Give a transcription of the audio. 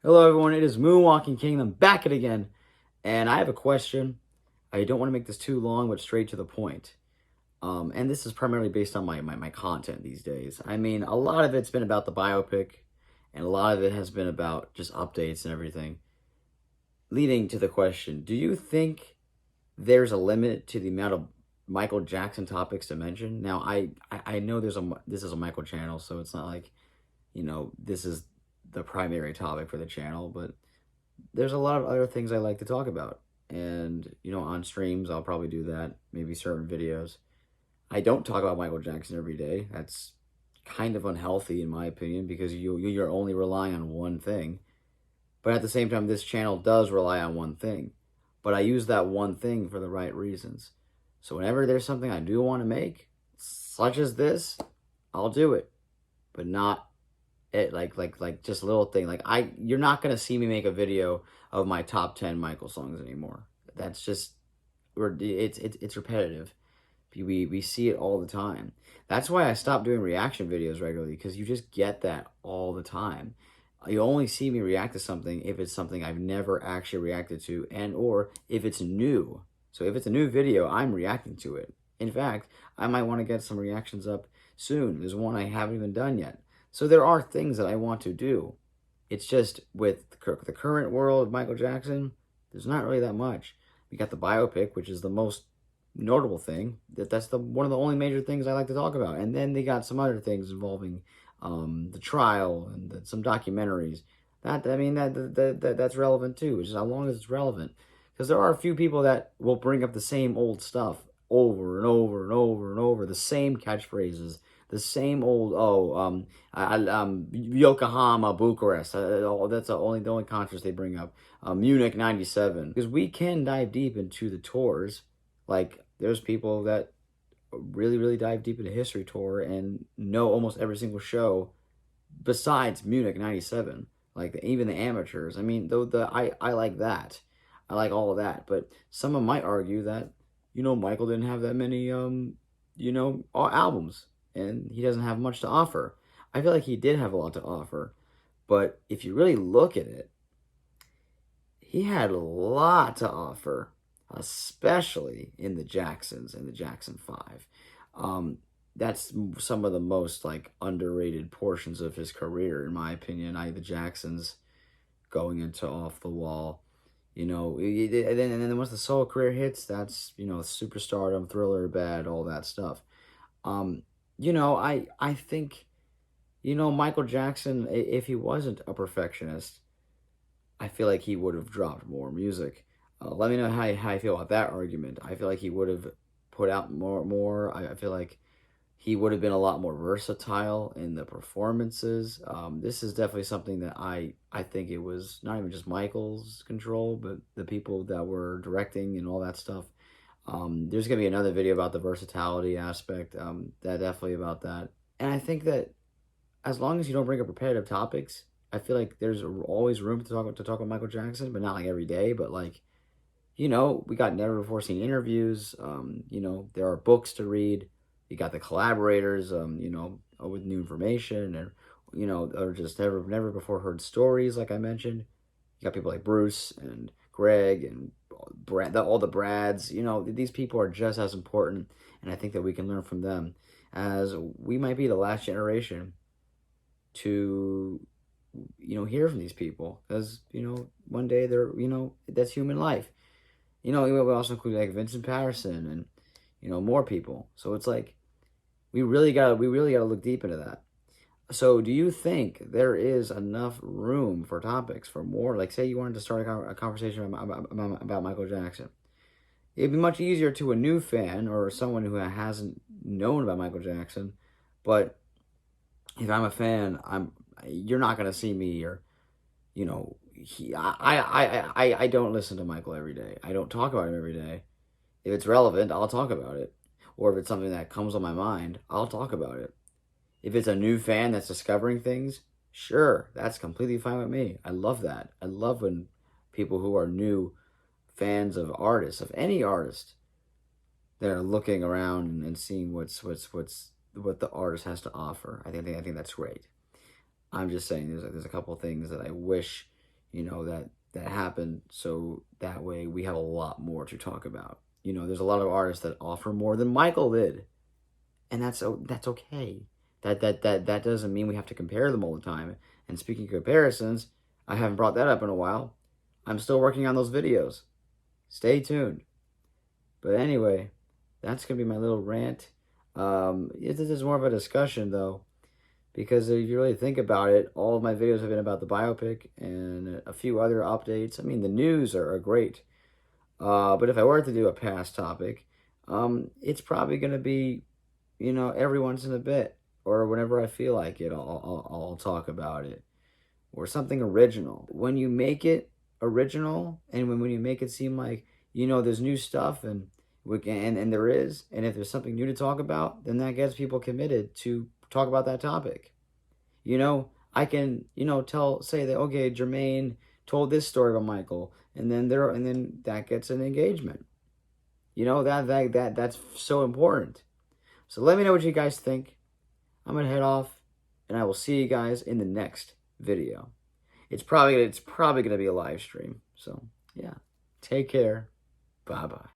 Hello, everyone. It is Moonwalking Kingdom back at again, and I have a question. I don't want to make this too long, but straight to the point. And this is primarily based on my content these days. I mean, a lot of it's been about the biopic, and a lot of it has been about just updates and everything. Leading to the question: do you think there's a limit to the amount of Michael Jackson topics to mention? Now, I know this is a Michael channel, so it's not like this is the primary topic for the channel, but there's a lot of other things I like to talk about. And, on streams, I'll probably do that, maybe certain videos. I don't talk about Michael Jackson every day. That's kind of unhealthy, in my opinion, because you're only relying on one thing. But at the same time, this channel does rely on one thing. But I use that one thing for the right reasons. So whenever there's something I do want to make, such as this, I'll do it. But not it like just a little thing. You're not gonna see me make a video of my top 10 Michael songs anymore. That's just it's repetitive. We see it all the time. That's why I stopped doing reaction videos regularly, because you just get that all the time. You only see me react to something if it's something I've never actually reacted to, and or if it's new. So if it's a new video, I'm reacting to it. In fact, I might want to get some reactions up soon. There's one I haven't even done yet. So there are things that I want to do. It's just with the current world of Michael Jackson, there's not really that much. We got the biopic, which is the most notable thing. That's the one of the only major things I like to talk about. And then they got some other things involving the trial and some documentaries. That's relevant too. It's just how long as it's relevant, because there are a few people that will bring up the same old stuff over and over and over and over, the same catchphrases, the same old Yokohama, Bucharest. That's the only contrast they bring up. Munich '97, because we can dive deep into the tours. Like, there's people that really dive deep into history tour and know almost every single show besides Munich '97. Like even the amateurs. I mean, though I like that. I like all of that. But someone might argue that Michael didn't have that many albums, and he doesn't have much to offer. I feel like he did have a lot to offer, but if you really look at it, he had a lot to offer, especially in the Jacksons and the Jackson Five. That's some of the most like underrated portions of his career, in my opinion. The Jacksons going into Off the Wall, and then once the solo career hits, that's Superstardom, Thriller, Bad, all that stuff. I think Michael Jackson, if he wasn't a perfectionist, I feel like he would have dropped more music. Let me know how you feel about that argument. I feel like he would have put out more. I feel like he would have been a lot more versatile in the performances. This is definitely something that I think it was not even just Michael's control, but the people that were directing and all that stuff. There's gonna be another video about the versatility aspect. That definitely about that. And I think that as long as you don't bring up repetitive topics, I feel like there's always room to talk about Michael Jackson, but not like every day. But like, we got never before seen interviews. There are books to read. You got the collaborators, with new information, and or just never before heard stories. Like I mentioned, you got people like Bruce and Greg and all the Brads. These people are just as important, and I think that we can learn from them, as we might be the last generation to hear from these people, because one day they're that's human life. We also include like Vincent Patterson and more people. So it's like we really gotta look deep into that. So do you think there is enough room for topics for more? Like, say you wanted to start a conversation about Michael Jackson. It'd be much easier to a new fan or someone who hasn't known about Michael Jackson. But if I'm a fan, you're not gonna see me, or I don't listen to Michael every day. I don't talk about him every day. If it's relevant, I'll talk about it. Or if it's something that comes on my mind, I'll talk about it. If it's a new fan that's discovering things, sure, that's completely fine with me. I love that. I love when people who are new fans of artists, of any artist, they're looking around and seeing what the artist has to offer. I think that's great. I'm just saying there's a couple of things that I wish that happened, so that way we have a lot more to talk about. There's a lot of artists that offer more than Michael did, and that's okay. That doesn't mean we have to compare them all the time. And speaking of comparisons, I haven't brought that up in a while. I'm still working on those videos. Stay tuned. But anyway, that's gonna be my little rant. This is more of a discussion though, because if you really think about it, all of my videos have been about the biopic and a few other updates. I mean, the news are great. But if I were to do a past topic, it's probably gonna be, every once in a bit or whenever I feel like it, I'll talk about it, or something original. When you make it original, and when you make it seem like there's new stuff, and and there is, and if there's something new to talk about, then that gets people committed to talk about that topic. I can say that, okay, Jermaine told this story about Michael, and then that gets an engagement. That's so important. So let me know what you guys think. I'm gonna head off, and I will see you guys in the next video. It's probably gonna be a live stream. So yeah, take care. Bye bye.